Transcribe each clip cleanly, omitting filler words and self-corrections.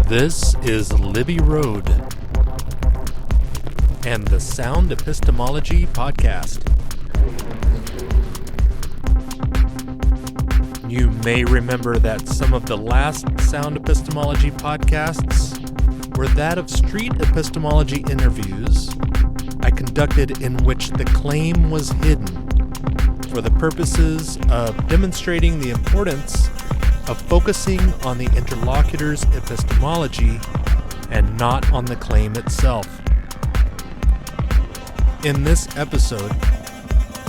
This is Libby Road and the Sound Epistemology Podcast. You may remember that some of the last Sound Epistemology podcasts were that of Street Epistemology interviews I conducted in which the claim was hidden for the purposes of demonstrating the importance of focusing on the interlocutor's epistemology and not on the claim itself. In this episode,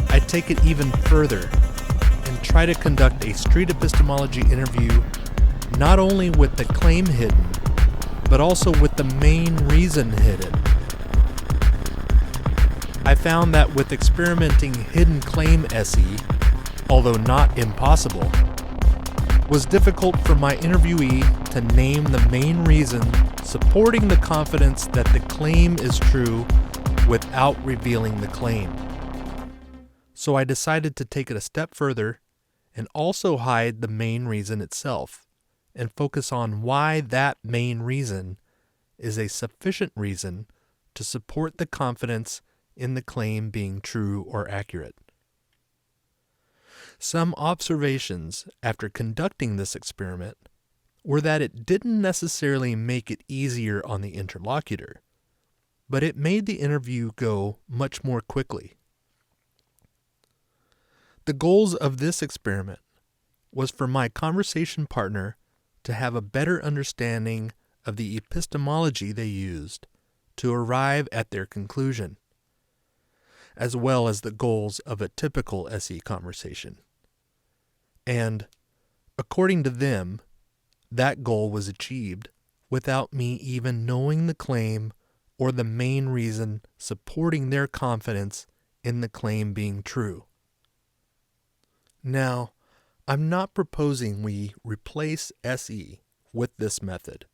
I take it even further and try to conduct a street epistemology interview not only with the claim hidden, but also with the main reason hidden. I found that with experimenting hidden claim SE, although not impossible, was difficult for my interviewee to name the main reason supporting the confidence that the claim is true without revealing the claim. So I decided to take it a step further and also hide the main reason itself and focus on why that main reason is a sufficient reason to support the confidence in the claim being true or accurate. Some observations after conducting this experiment were that it didn't necessarily make it easier on the interlocutor, but it made the interview go much more quickly. The goals of this experiment was for my conversation partner to have a better understanding of the epistemology they used to arrive at their conclusion, as well as the goals of a typical SE conversation. And, according to them, that goal was achieved without me even knowing the claim or the main reason supporting their confidence in the claim being true. Now, I'm not proposing we replace SE with this method,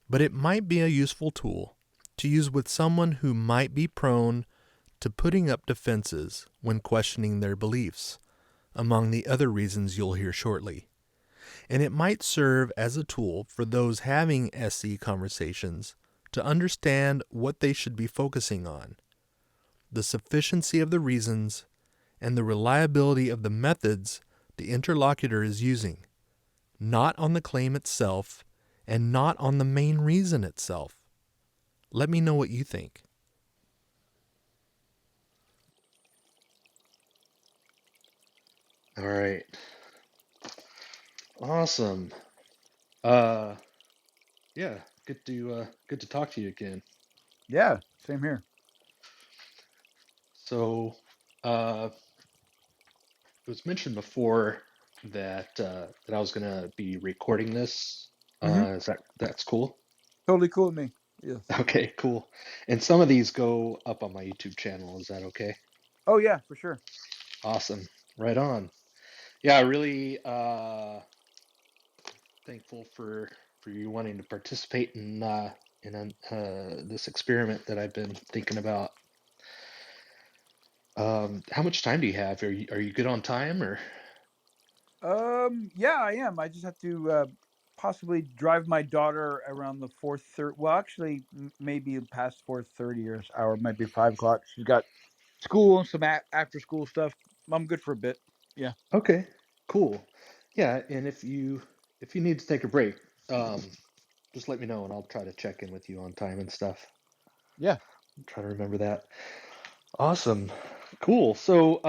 but it might be a useful tool to use with someone who might be prone to putting up defenses when questioning their beliefs, among the other reasons you'll hear shortly. And it might serve as a tool for those having SE conversations to understand what they should be focusing on, the sufficiency of the reasons, and the reliability of the methods the interlocutor is using, not on the claim itself and not on the main reason itself. Let me know what you think. All right. Awesome. Yeah, good to talk to you again. Yeah, same here. So, it was mentioned before that I was gonna be recording this. Mm-hmm. That's cool? Totally cool with me. Yes. Okay, cool. And some of these go up on my YouTube channel. Is that okay? Oh yeah, for sure. Awesome. Right on. Yeah, really thankful for you wanting to participate in this experiment that I've been thinking about. How much time do you have? Are you good on time or? Yeah, I am. I just have to possibly drive my daughter around the 4:30. Well, actually, maybe past 4:30 or might be 5 o'clock. She's got school and some after school stuff. I'm good for a bit. Yeah. Okay, cool. Yeah, and if you need to take a break, just let me know and I'll try to check in with you on time and stuff. Yeah. Try to remember that. Awesome. Cool. So,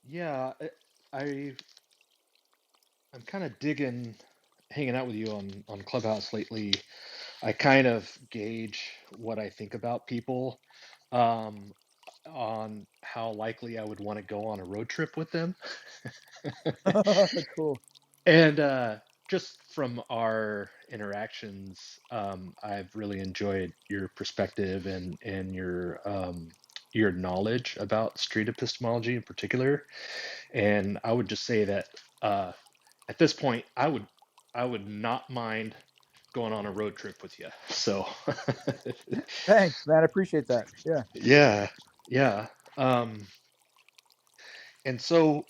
yeah, I I'm kind of digging hanging out with you on Clubhouse lately. I kind of gauge what I think about people um, on how likely I would want to go on a road trip with them. Cool. And just from our interactions, I've really enjoyed your perspective and your knowledge about street epistemology in particular. And I would just say that at this point, I would not mind going on a road trip with you. So Thanks, man. I appreciate that. Yeah. yeah, yeah. Um, and so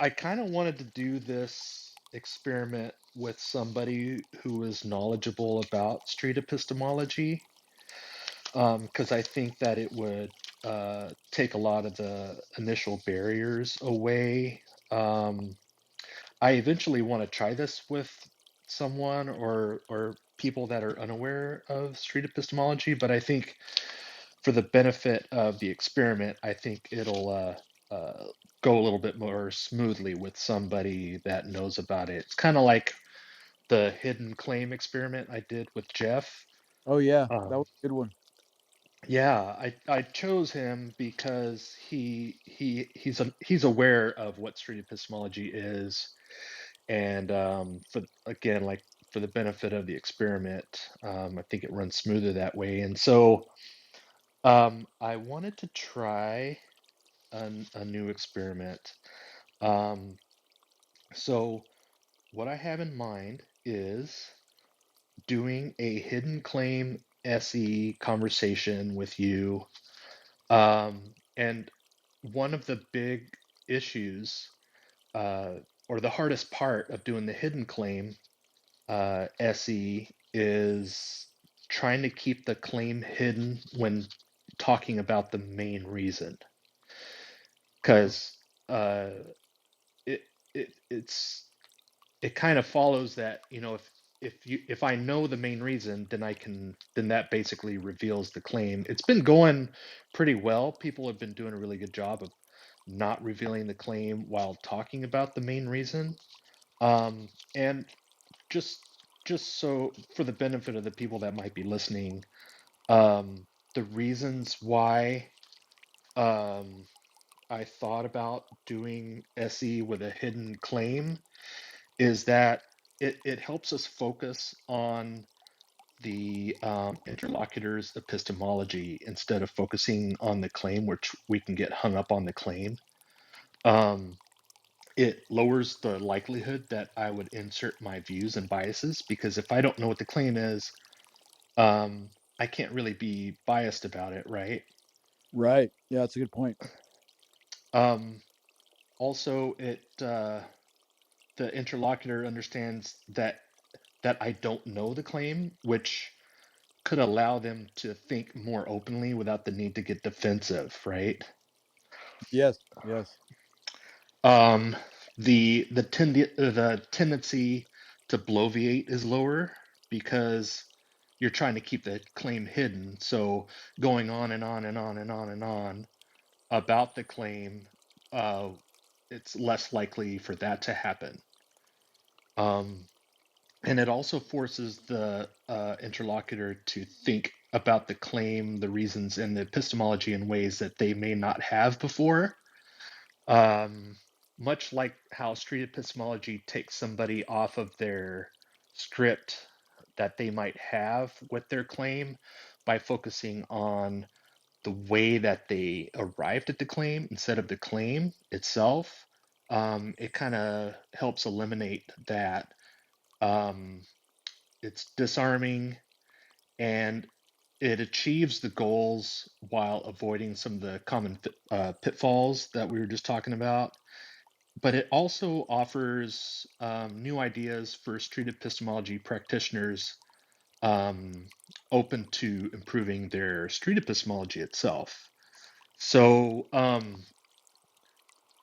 I kind of wanted to do this experiment with somebody who is knowledgeable about street epistemology, because I think that it would take a lot of the initial barriers away. Um, I eventually want to try this with someone or people that are unaware of street epistemology, but I think for the benefit of the experiment, I think it'll go a little bit more smoothly with somebody that knows about it. It's kind of like the hidden claim experiment I did with Jeff. Oh yeah, that Um, was a good one. yeah, I chose him because he's aware of what street epistemology is, and for again, like for the benefit of the experiment, I think it runs smoother that way. And so I wanted to try a new experiment. Um, so what I have in mind is doing a hidden claim SE conversation with you. And one of the big issues, uh, or the hardest part of doing the hidden claim SE is trying to keep the claim hidden when talking about the main reason. Because uh, it, it's it kind of follows that, if I know the main reason, then that basically reveals the claim. It's been going pretty well. People have been doing a really good job of not revealing the claim while talking about the main reason. And just just so for the benefit of the people that might be listening, the reasons why um, I thought about doing SE with a hidden claim is that it helps us focus on the interlocutor's epistemology instead of focusing on the claim, which we can get hung up on the claim. Um, it lowers the likelihood that I would insert my views and biases, because if I don't know what the claim is, I can't really be biased about it, right? Right. Yeah, that's a good point. Um, Also, the interlocutor understands that I don't know the claim, which could allow them to think more openly without the need to get defensive, right? Yes. Yes. Um, the tendency to bloviate is lower because you're trying to keep the claim hidden. So going on and on and on and on and on about the claim, uh, it's less likely for that to happen. Um, and it also forces the interlocutor to think about the claim, the reasons, and the epistemology in ways that they may not have before. Um, Much like how street epistemology takes somebody off of their script that they might have with their claim by focusing on the way that they arrived at the claim instead of the claim itself. It kind of helps eliminate that. Um, it's disarming, and it achieves the goals while avoiding some of the common pitfalls that we were just talking about. But it also offers new ideas for street epistemology practitioners, um, open to improving their street epistemology itself. So,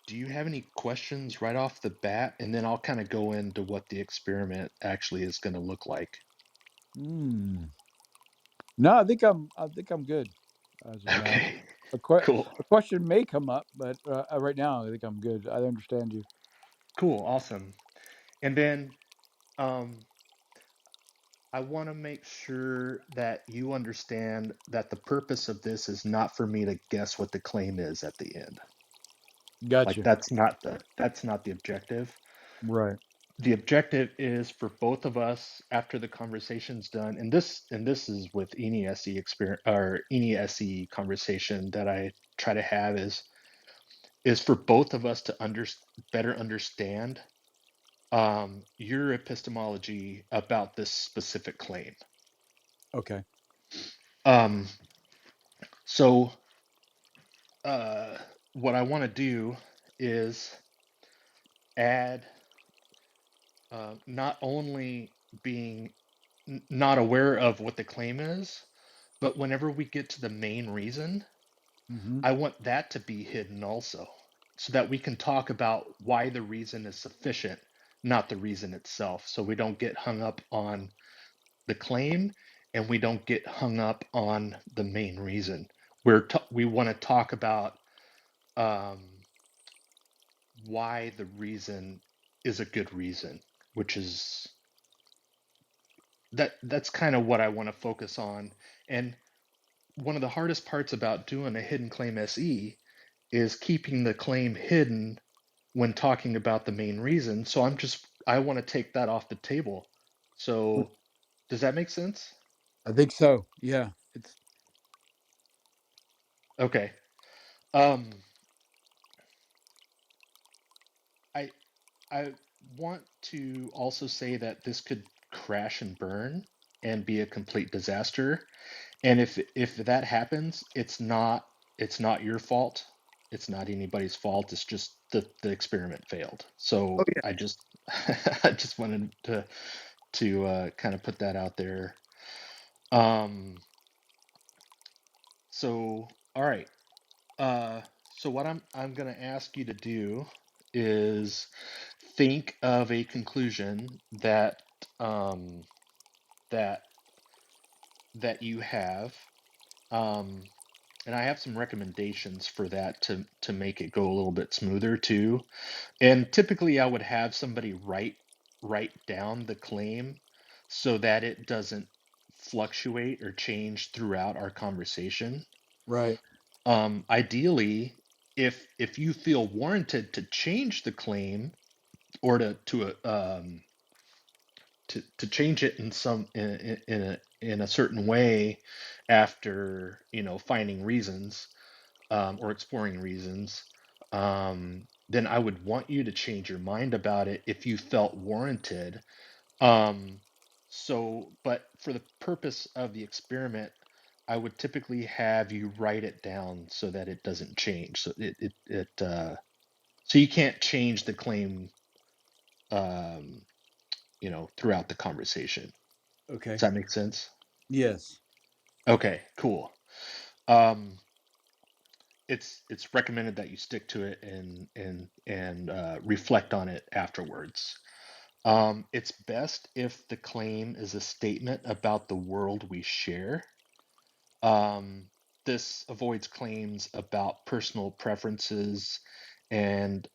do you have any questions right off the bat? And then I'll kind of go into what the experiment actually is going to look like. Hmm. No, I think I'm good as of now. Okay, A, que- cool, a question may come up, but right now I think I'm good. I understand you. cool, awesome. And then um, I want to make sure that you understand that the purpose of this is not for me to guess what the claim is at the end. Like Gotcha. that's not the objective. Right. The objective is for both of us after the conversation's done, and this is with any SE experience or any SE conversation that I try to have is for both of us to better understand your epistemology about this specific claim. Okay. Um, so what I want to do is add not only being not aware of what the claim is, but whenever we get to the main reason, Mm-hmm. I want that to be hidden also, so that we can talk about why the reason is sufficient, not the reason itself. So we don't get hung up on the claim and we don't get hung up on the main reason. We want to talk about um, why the reason is a good reason, which is that's kind of what I want to focus on. And one of the hardest parts about doing a hidden claim SE is keeping the claim hidden when talking about the main reason. So I want to take that off the table. So does that make sense? I think so. Yeah. It's Okay. Um, I I want to also say that this could crash and burn and be a complete disaster. And if that happens, it's not your fault. It's not anybody's fault. It's just the experiment failed. oh So yeah. I just I just wanted to kind of put that out there. Um, so all right. Uh, so what I'm gonna ask you to do is think of a conclusion um, that that you have. Um, and I have some recommendations for that to make it go a little bit smoother too. And typically I would have somebody write down the claim so that it doesn't fluctuate or change throughout our conversation. Right. Ideally, if you feel warranted to change the claim or to change it in a certain way after finding reasons or exploring reasons, then I would want you to change your mind about it if you felt warranted. Um, but for the purpose of the experiment, I would typically have you write it down so that it doesn't change. So you can't change the claim, um, throughout the conversation. Does Okay. that make sense? Yes. Okay, cool. Um, it's recommended that you stick to it and reflect on it afterwards. It's best if the claim is a statement about the world we share. Um, this avoids claims about personal preferences, and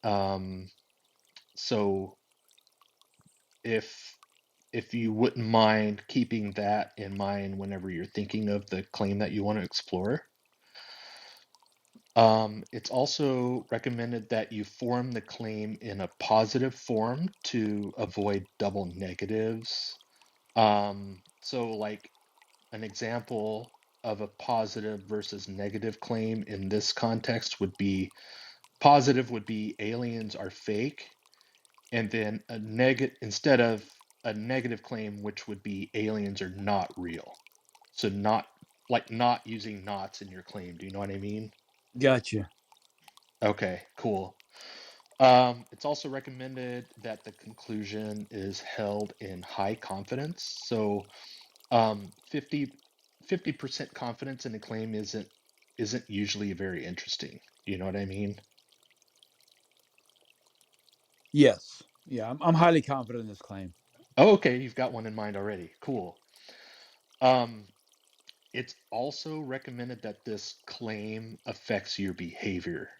so if if you wouldn't mind keeping that in mind whenever you're thinking of the claim that you want to explore. It's also recommended that you form the claim in a positive form to avoid double negatives. So like an example of a positive versus negative claim in this context would be positive would be aliens are fake, and then a negative instead of a negative claim, which would be aliens are not real. So not using nots in your claim. Do you know what I mean? Gotcha. Okay, cool. It's also recommended that the conclusion is held in high confidence. So, 50% confidence in a claim isn't usually very interesting. You know what I mean? Yes. Yeah. I'm highly confident in this claim. Oh, okay, you've got one in mind already. Cool. Um, it's also recommended that this claim affects your behavior.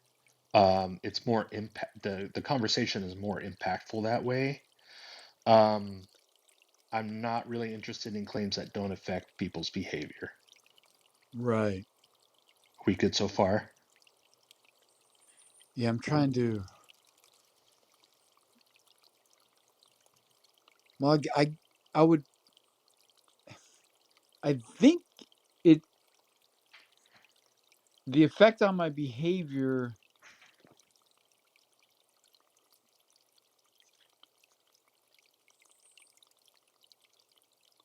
It's more impact. The conversation is more impactful that way. Um, I'm not really interested in claims that don't affect people's behavior. Right. We good so far? Yeah. I'm trying to. Well, I would. I think it. The effect on my behavior.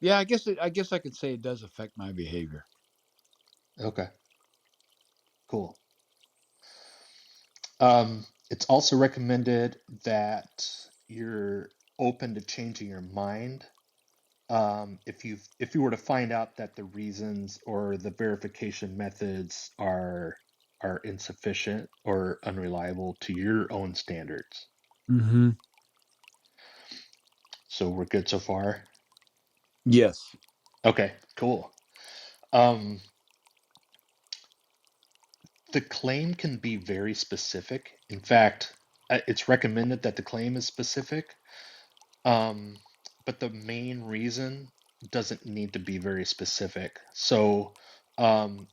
Yeah. I guess I could say it does affect my behavior. Okay, cool. It's also recommended that your open to changing your mind if you were to find out that the reasons or the verification methods are insufficient or unreliable to your own standards. Mm-hmm. So we're good so far? Yes. Okay, cool. Um, the claim can be very specific. In fact, it's recommended that the claim is specific, um, but the main reason doesn't need to be very specific. So,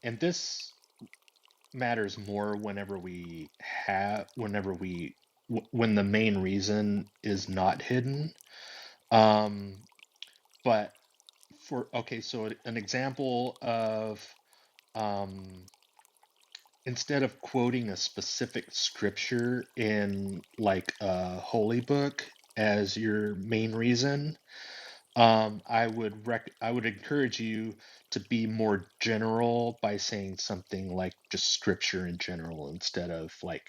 and this matters more when the main reason is not hidden. Um, but so an example of um, instead of quoting a specific scripture in like a holy book as your main reason, I would encourage you to be more general by saying something like just scripture in general instead of like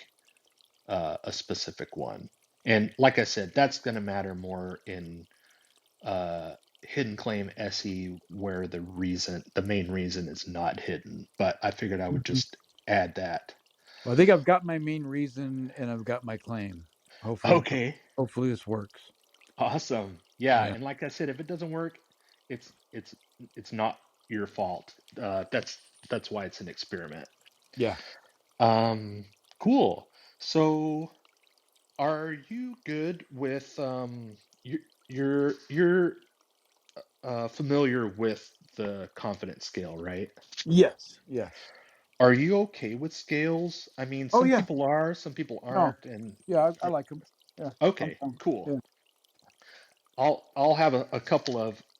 a specific one. And like I said, that's going to matter more in hidden claim SE where the main reason is not hidden. But I figured I would Mhm. just add that. Well, I think I've got my main reason and I've got my claim. Hopefully, Okay, hopefully this works. awesome. Yeah, Yeah. and like I said, if it doesn't work, it's it's it's not your fault. That's why it's an experiment. Yeah. Um, cool. So, are you good with you're familiar with the confidence scale, right? Yes. Yes. Are you okay with scales? I mean, Oh some yeah. people are, some people No. aren't, and Yeah, I like them. Yeah. I'm okay, fine. cool. Yeah. I'll have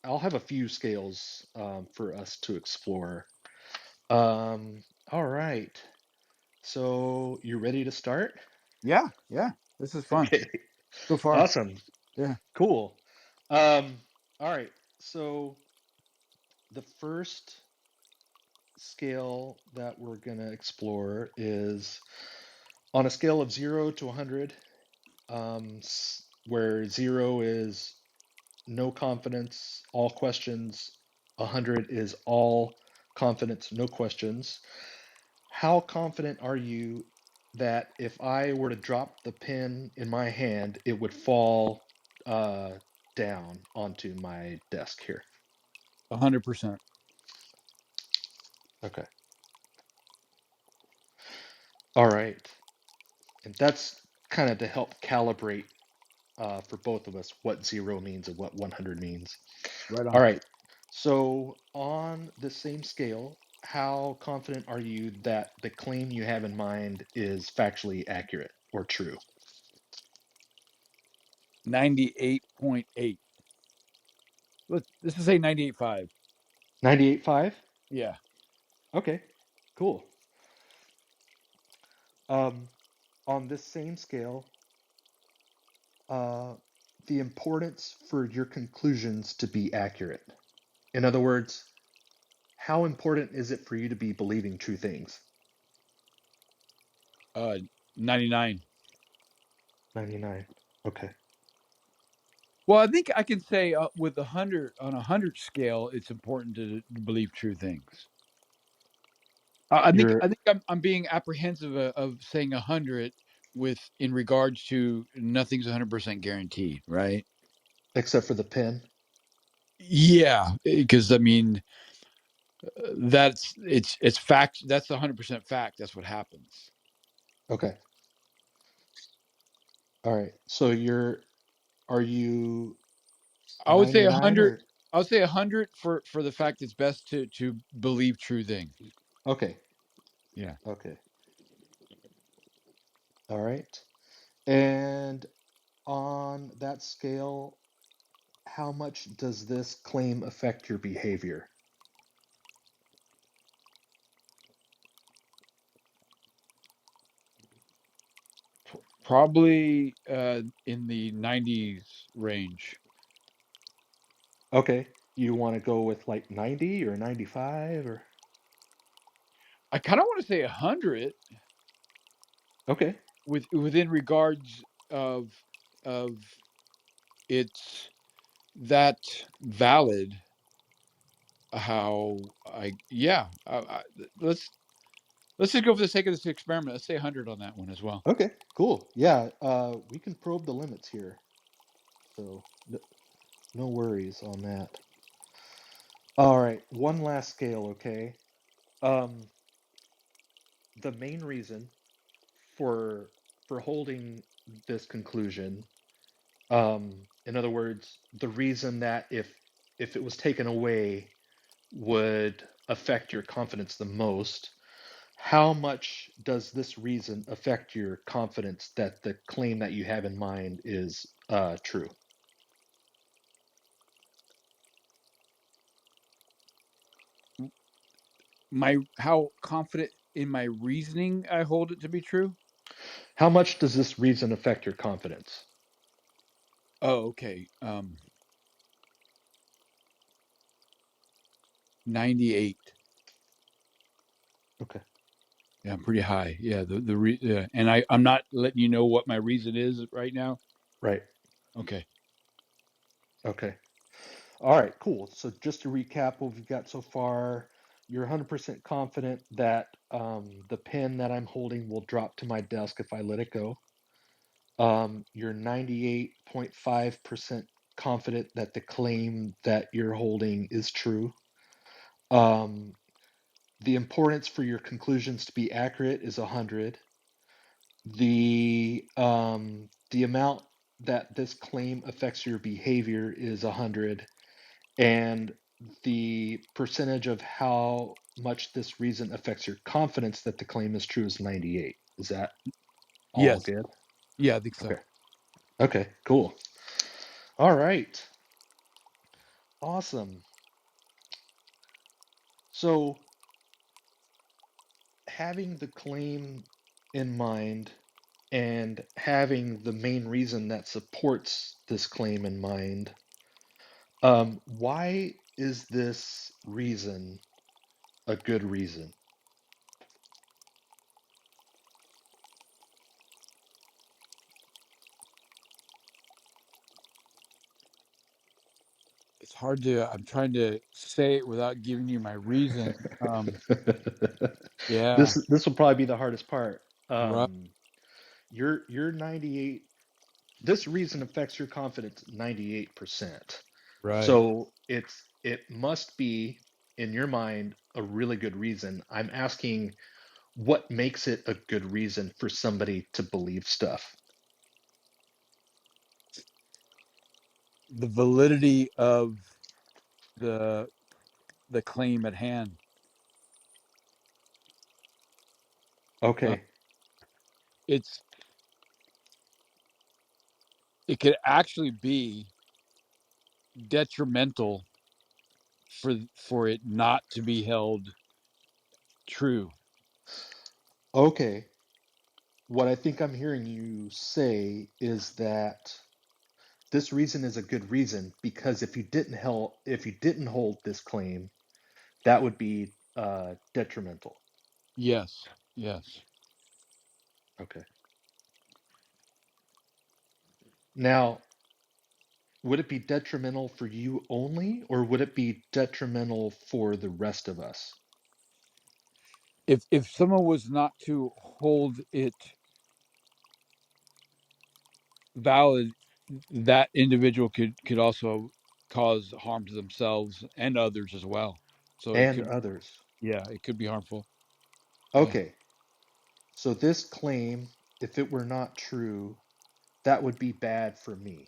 I'll have a few scales for us to explore. All right. So you ready to start? Yeah. Yeah. This is fun Okay, so far. awesome, Yeah. cool. All right. So the first scale that we're gonna explore is on a scale of 0 to 100, where 0 is no confidence, all questions, 100 is all confidence, no questions. How confident are you that if I were to drop the pen in my hand, it would fall uh, down onto my desk here? 100%. Okay. All right. And that's kind of to help calibrate for both of us what 0 means and what 100 means. Right All on. right. So on the same scale, how confident are you that the claim you have in mind is factually accurate or true? 98.8. Let's just say 98.5. 98.5? Yeah. Okay, cool. Um, on this same scale, uh, the importance for your conclusions to be accurate. In other words, how important is it for you to be believing true things? 99. 99. Okay. Well, I think I can say with 100 on 100 scale, it's important to believe true things. You're I think I'm being apprehensive of saying 100 with in regards to nothing's 100% guaranteed, right? except for the pen. Yeah, because I mean it's fact. That's 100% fact. That's what happens. Okay. All right. So are you I would say 99 100. or I would say 100 for the fact it's best to believe true things. okay. Yeah. Okay. All right. And on that scale, how much does this claim affect your behavior? Probably in the 90s range. Okay. You want to go with like 90 or 95 or I kind of want to say 100 okay. within regards of of it's that valid. Let's just go for the sake of this experiment. Let's say 100 on that one as well. Okay, cool. Yeah, we can probe the limits here. So no worries on that. All right, one last scale, okay? Um, the main reason for holding this conclusion, in other words, the reason that if it was taken away would affect your confidence the most, how much does this reason affect your confidence that the claim that you have in mind is true? How confident in my reasoning I hold it to be true? How much does this reason affect your confidence? Oh, okay. 98. Okay. Yeah, I'm pretty high. Yeah, and I'm not letting you know what my reason is right now. Right. Okay. Okay. All right, cool. So just to recap what we've got so far, you're 100% confident that the pen that I'm holding will drop to my desk if I let it go. You're 98.5% confident that the claim that you're holding is true. Um, the importance for your conclusions to be accurate is 100. The amount that this claim affects your behavior is 100, and the percentage of how much this reason affects your confidence that the claim is true is 98. Is that all Yes. good? Yeah, I think so. Okay. Okay, cool. All right. Awesome. So, having the claim in mind and having the main reason that supports this claim in mind, why is this reason a good reason? It's hard to. I'm trying to say it without giving you my reason. Yeah. This will probably be the hardest part. Right. You're 98. This reason affects your confidence 98%. Right. So it must be in your mind a really good reason. I'm asking what makes it a good reason for somebody to believe stuff. The validity of the claim at hand. Uh, Okay. it's it could actually be detrimental for it not to be held true. Okay. What I think I'm hearing you say is that this reason is a good reason because if you didn't hold this claim, that would be detrimental. Yes. Yes. Okay. Now, would it be detrimental for you only, or would it be detrimental for the rest of us? If someone was not to hold it valid, that individual could also cause harm to themselves and others as well. So it And could, others. yeah, it could be harmful. Yeah. Okay. So this claim, if it were not true, that would be bad for me.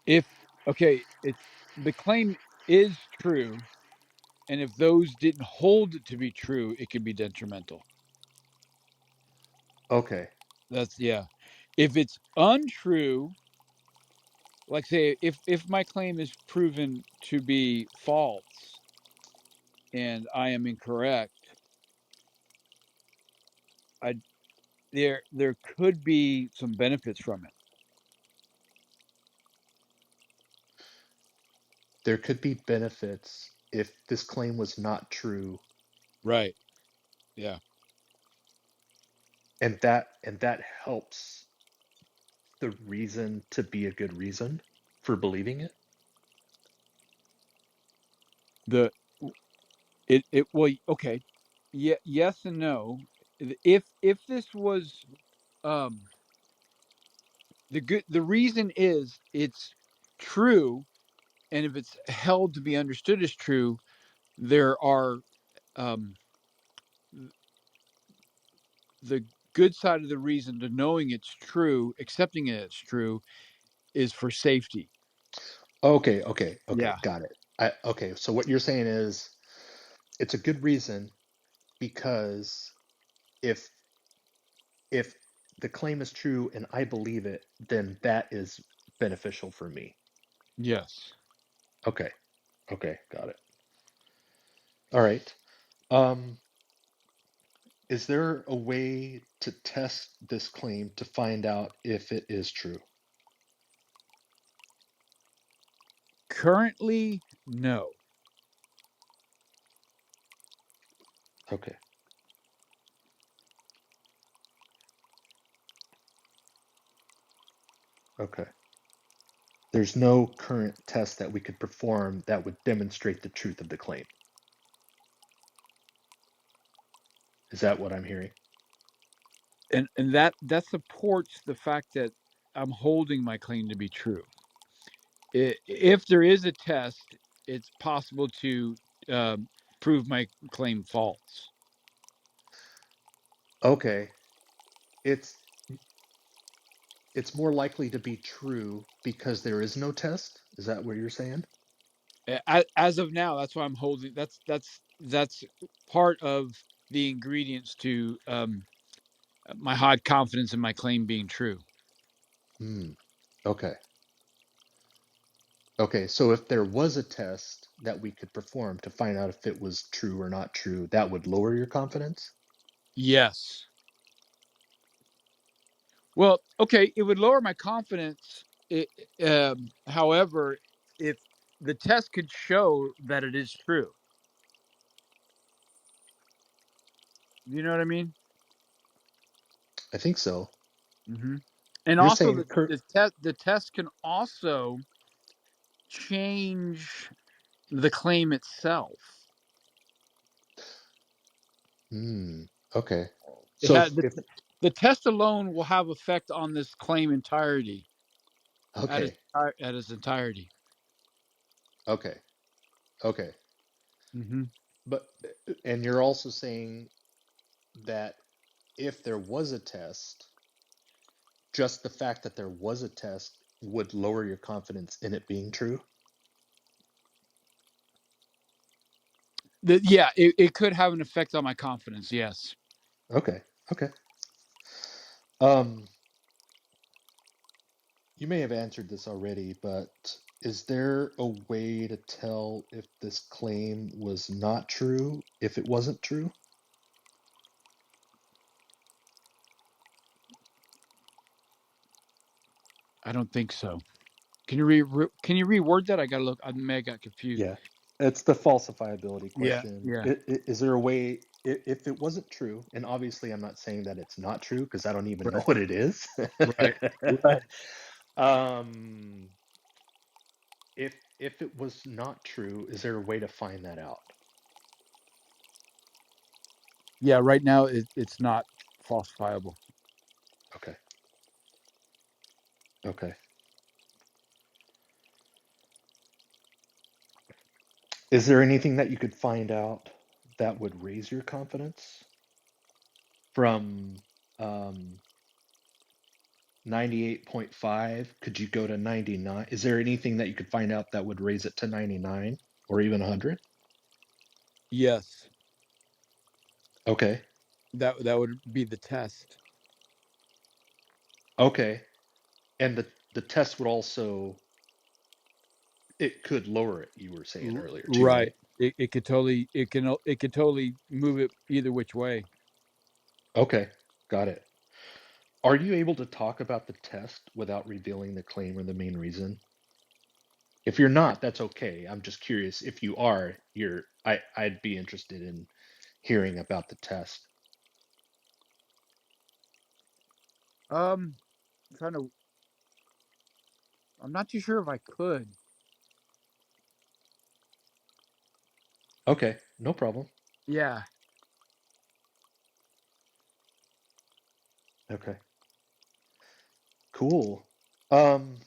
If okay, it's the claim is true, and if those didn't hold it to be true, it could be detrimental. Okay. That's yeah. If it's untrue, like say if my claim is proven to be false and I am incorrect, I there could be some benefits from it. There could be benefits if this claim was not true. Right. Yeah. and that helps the reason to be a good reason for believing it. The it well, okay, yeah, yes and no. If this was um the reason is it's true, and if it's held to be understood as true, there are um the good side of the reason to knowing it's true, accepting it it's true, is for safety. Okay, Yeah. got it. Okay, so what you're saying is it's a good reason because if if the claim is true and I believe it, then that is beneficial for me. Yes. Okay, okay, got it. All right. Um, is there a way to test this claim to find out if it is true? Currently, no. Okay, okay. There's no current test that we could perform that would demonstrate the truth of the claim. Is that what I'm hearing? And that supports the fact that I'm holding my claim to be true. If there is a test, it's possible to prove my claim false. Okay. It's it's more likely to be true because there is no test. Is that what you're saying? As of now, that's why I'm holding. That's part of the ingredients to my high confidence in my claim being true. Hmm. Okay. Okay. So if there was a test that we could perform to find out if it was true or not true, that would lower your confidence? Yes. Well, okay, it would lower my confidence. However, if the test could show that it is true, you know what I mean? I think so. Hmm. And You're also, saying Kurt. the test can also change the claim itself. Hmm. Okay. It So had the test alone will have effect on this claim entirety okay. at its entirety. Okay. Okay. Hmm. But and you're also saying that if there was a test, just the fact that there was a test would lower your confidence in it being true? Yeah, it could have an effect on my confidence. Yes. Okay. Okay. Um, you may have answered this already, but is there a way to tell if this claim was not true if it wasn't true? I don't think so. Can you reword that? I gotta look. I may have got confused. Yeah. It's the falsifiability Yeah. question. Yeah. Is there a way, if it wasn't true, and obviously I'm not saying that it's not true because I don't even know Right. what it is. Right. Right. Um, if it was not true, is there a way to find that out? Yeah. Right now, it's not falsifiable. Okay. Okay. Is there anything that you could find out that would raise your confidence from um, 98.5? Could you go to 99? Is there anything that you could find out that would raise it to 99 or even 100? Yes. Okay. That would be the test. Okay. And the test would also, it could lower it, you were saying earlier too, Right. right? It could totally it could totally move it either which way. Okay. Got it. Are you able to talk about the test without revealing the claim or the main reason? If you're not, that's okay. I'm just curious. If you are, I'd be interested in hearing about the test. I'm trying to. I'm not too sure if I could. Okay, no problem. Yeah. Okay, cool. Um,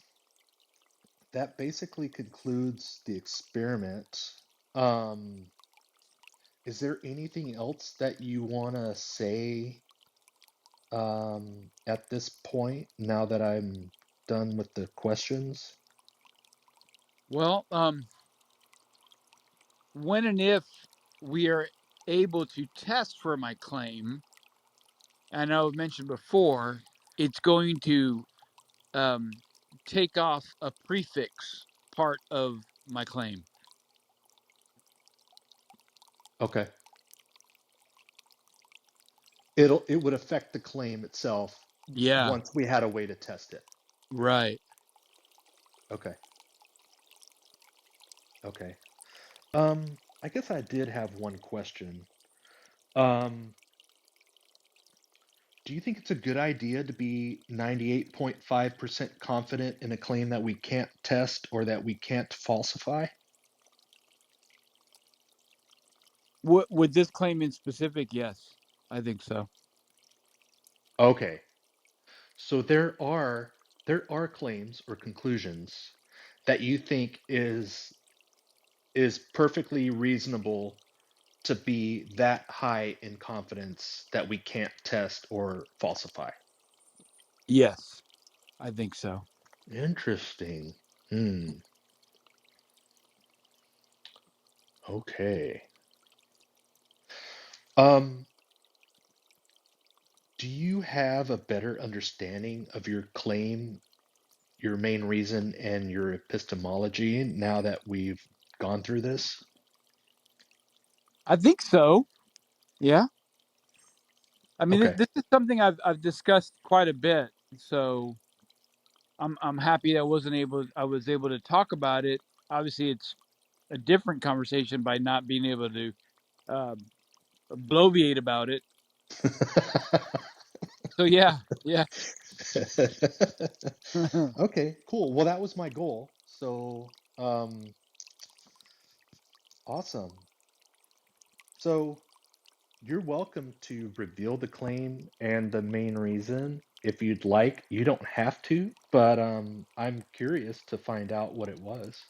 that basically concludes the experiment. Um, is there anything else that you want to say at this point, now that I'm done with the questions? Well, when and if we are able to test for my claim, and I've mentioned before, it's going to um, take off a prefix part of my claim. Okay. It would affect the claim itself Yeah, once we had a way to test it. right. Okay. Okay. I guess I did have one question. Um, do you think it's a good idea to be 98.5% confident in a claim that we can't test or that we can't falsify? Would this claim in specific? Yes, I think so. Okay. So there are claims or conclusions that you think is perfectly reasonable to be that high in confidence that we can't test or falsify. Yes, I think so. Interesting. Hmm. Okay. Um, do you have a better understanding of your claim, your main reason, and your epistemology now that we've gone through this? I think so. Yeah. I mean, Okay. this is something I've discussed quite a bit. So I'm happy I was able to talk about it. Obviously, it's a different conversation by not being able to uh, bloviate about it. So yeah, yeah. Okay, cool. Well, that was my goal. So, awesome. So, you're welcome to reveal the claim and the main reason if you'd like. You don't have to, but I'm curious to find out what it was.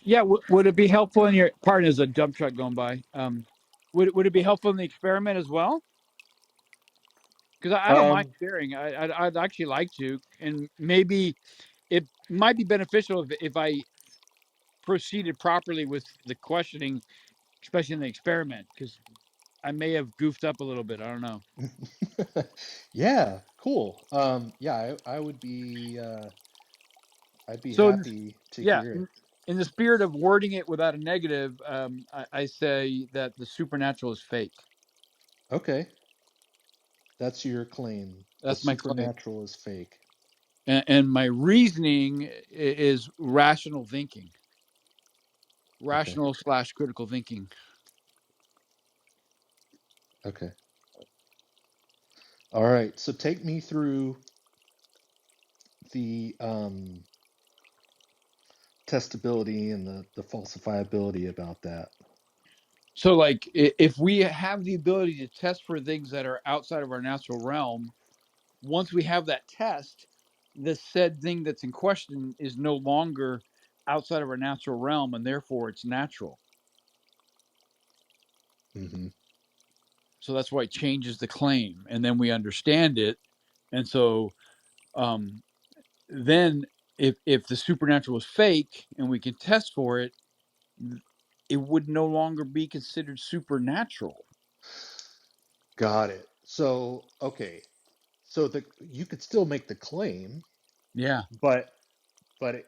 Yeah, would it be helpful in your pardon is a dump truck going by? Would it be helpful in the experiment as well? Because I don't mind Um, sharing. I'd actually like to, and maybe it might be beneficial if I proceeded properly with the questioning, especially in the experiment, because I may have goofed up a little bit. I don't know. yeah, cool. Yeah, I'd be So happy to yeah, hear it. in the spirit of wording it without a negative, I say that the supernatural is fake. Okay, that's your claim. The That's my claim. supernatural is fake. And my reasoning is rational thinking, Okay, rational slash critical thinking. okay. All right, so take me through the testability and the falsifiability about that. So, like, if we have the ability to test for things that are outside of our natural realm, once we have that test, the said thing that's in question is no longer outside of our natural realm, and therefore it's natural. Hmm. So that's why it changes the claim, and then we understand it. And so, um, then if the supernatural is fake and we can test for it, it would no longer be considered supernatural. Got it. So, okay. So the you could still make the claim, Yeah, but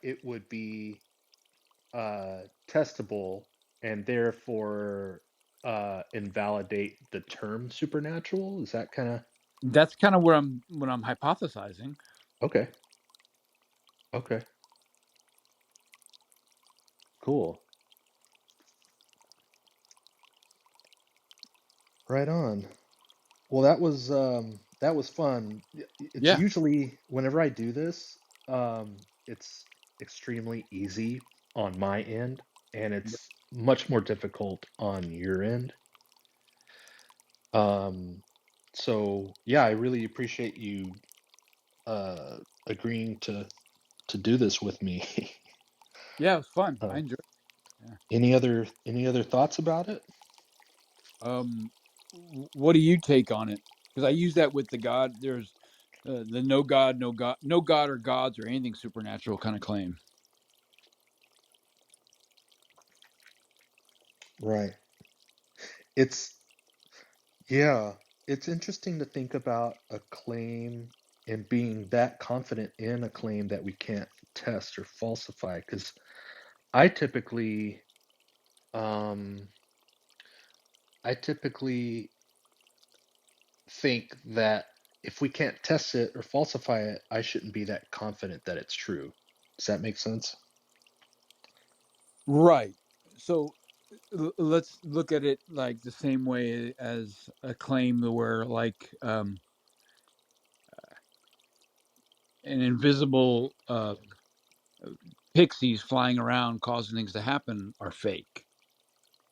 it would be testable and therefore invalidate the term supernatural. Is that kind of that's kind of what I'm hypothesizing. okay? Okay, cool. Right on. Well, that was fun. It's Yeah. usually whenever I do this, it's extremely easy on my end, and it's much more difficult on your end. Um, so yeah, I really appreciate you uh, agreeing to do this with me. Yeah, it was fun. I uh, enjoyed it. Yeah. any other thoughts about it? What do you take on it? Because I use that with the God. There's the no God, no God, no God or gods or anything supernatural kind of claim. Right. It's Yeah, it's interesting to think about a claim and being that confident in a claim that we can't test or falsify. Because I typically, um, I typically think that if we can't test it or falsify it, I shouldn't be that confident that it's true. Does that make sense? Right. So let's look at it like the same way as a claim where like an invisible pixies flying around causing things to happen are fake.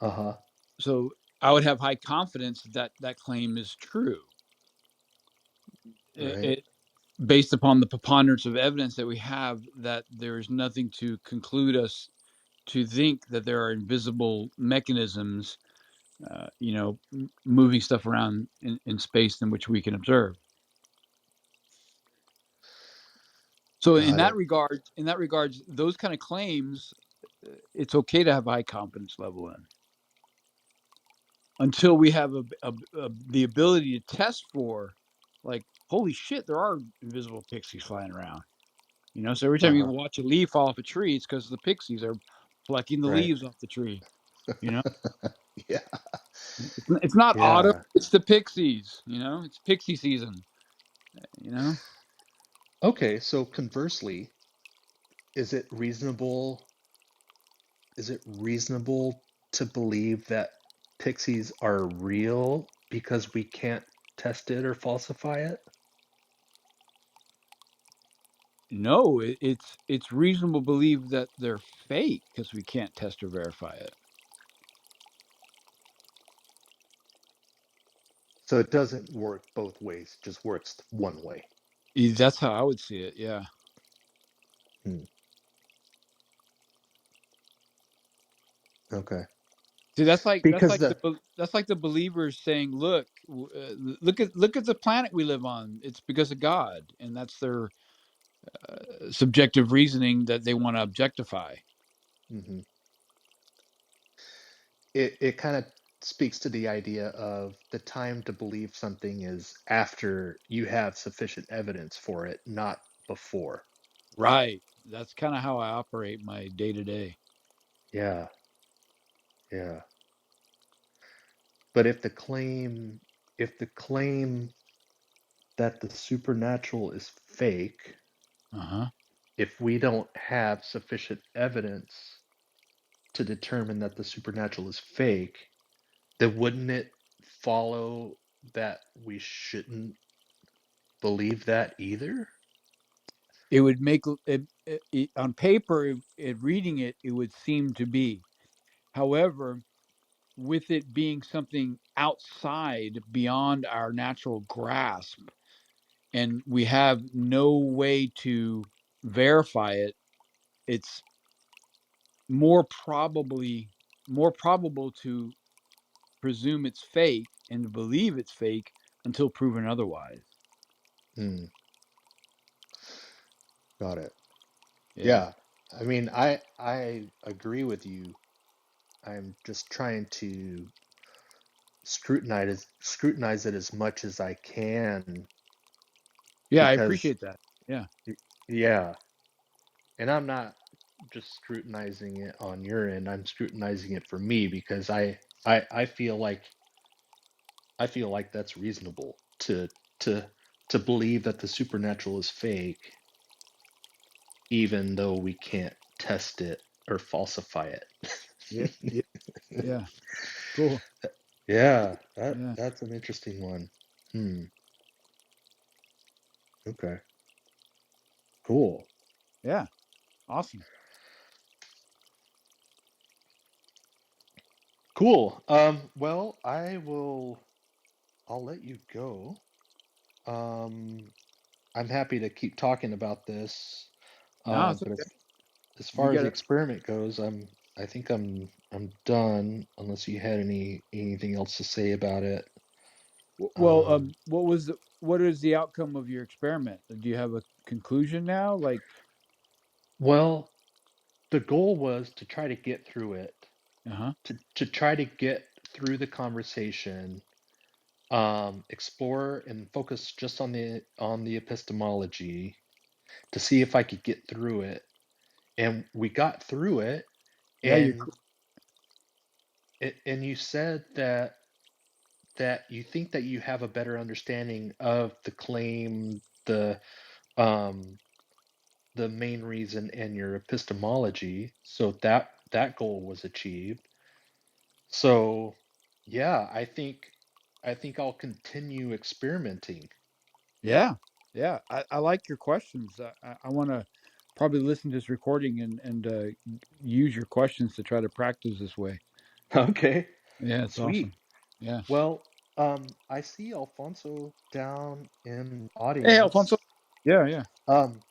Uh-huh. So I would have high confidence that that claim is true. Right. It based upon the preponderance of evidence that we have that there is nothing to conclude us to think that there are invisible mechanisms, moving stuff around in space in which we can observe. So Got it. in that regards, those kind of claims, it's okay to have a high confidence level in until we have the ability to test for, like, holy shit, there are invisible pixies flying around. So every time you Uh-huh. watch a leaf fall off a tree, it's because the pixies are plucking the Right. leaves off the tree. You know, Yeah. it's not autumn; Yeah. it's the pixies. It's pixie season. You know, Okay, so conversely, is it reasonable is it reasonable to believe that pixies are real because we can't test it or falsify it? no, it's reasonable to believe that they're fake because we can't test or verify it. So it doesn't work both ways, it just works one way. That's how I would see it. Yeah. Hmm. Okay. See, that's like that's Because like the that's like the believers saying, "Look, look at the planet we live on. It's because of God," and that's their subjective reasoning that they want to objectify. mhm. It kind of speaks to the idea of the time to believe something is after you have sufficient evidence for it, not before. Right. That's kind of how I operate my day to day. Yeah, yeah. But if the claim that the supernatural is fake, Uh huh. if we don't have sufficient evidence to determine that the supernatural is fake, then wouldn't it follow that we shouldn't believe that either? It would make on paper, reading it, it would seem to be. However, with it being something outside beyond our natural grasp, and we have no way to verify it, it's more probably more probable to presume it's fake and to believe it's fake until proven otherwise. Hmm, got it. Yeah. Yeah. I mean, I agree with you. I'm just trying to scrutinize it as much as I can Yeah, I because appreciate that. Yeah. yeah, and I'm not just scrutinizing it on your end. I'm scrutinizing it for me because I I feel like that's reasonable to to believe that the supernatural is fake, even though we can't test it or falsify it. Yeah. Yeah. Yeah. Cool. Yeah, that Yeah. that's an interesting one. Hmm. Okay. Cool. Yeah. Awesome. Cool. Well, I'll let you go. I'm happy to keep talking about this. No, it's But okay. as You far as got the it. experiment goes, I think I'm done unless you had anything else to say about it. Well, Um, what is the outcome of your experiment? Do you have a conclusion now? Like, well, the goal was to try to get through it, uh-huh. to try to get through the conversation, explore and focus just on the epistemology to see if I could get through it. And we got through it, Yeah, and and you said that you think that you have a better understanding of the claim, um, the main reason, and your epistemology. So that goal was achieved. So yeah, I think I'll continue experimenting. yeah, yeah. I like your questions. I want to probably listen to this recording and use your questions to try to practice this way. Okay, Yeah, it's sweet. awesome. Yeah. Well, I see Alfonso down in the Hey, Alfonso. audience. Yeah, yeah. Um,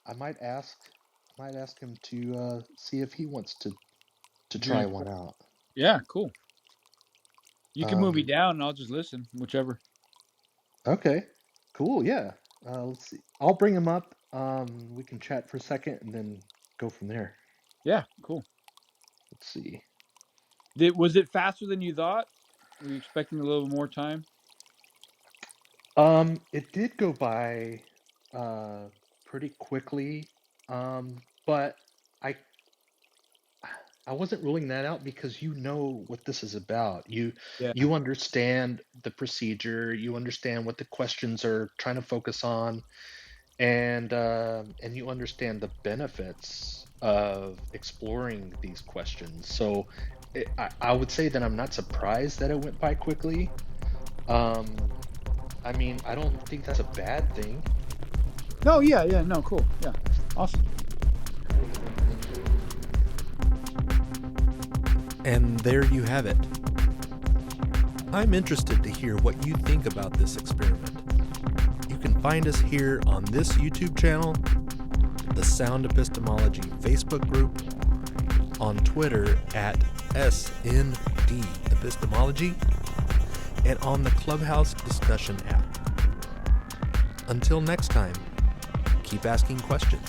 I might ask him to see if he wants to Join try the one out. Yeah, cool. You can move me Um, down, and I'll just listen, whichever. okay, cool. Yeah. Let's see. I'll bring him up. We can chat for a second and then go from there. Yeah, cool. Let's see. Was it faster than you thought? Were you expecting a little more time? It did go by uh pretty quickly. But I I wasn't ruling that out because you know what this is about. Yeah, You understand the procedure, you understand what the questions are trying to focus on, and you understand the benefits of exploring these questions. So I would say that I'm not surprised that it went by quickly. Um, I mean, I don't think that's a bad thing. no, yeah, yeah, no, cool. Yeah, awesome. And there you have it. I'm interested to hear what you think about this experiment. You can find us here on this YouTube channel, the Sound Epistemology Facebook group, on Twitter at SND Epistemology, and on the Clubhouse discussion app. Until next time, keep asking questions.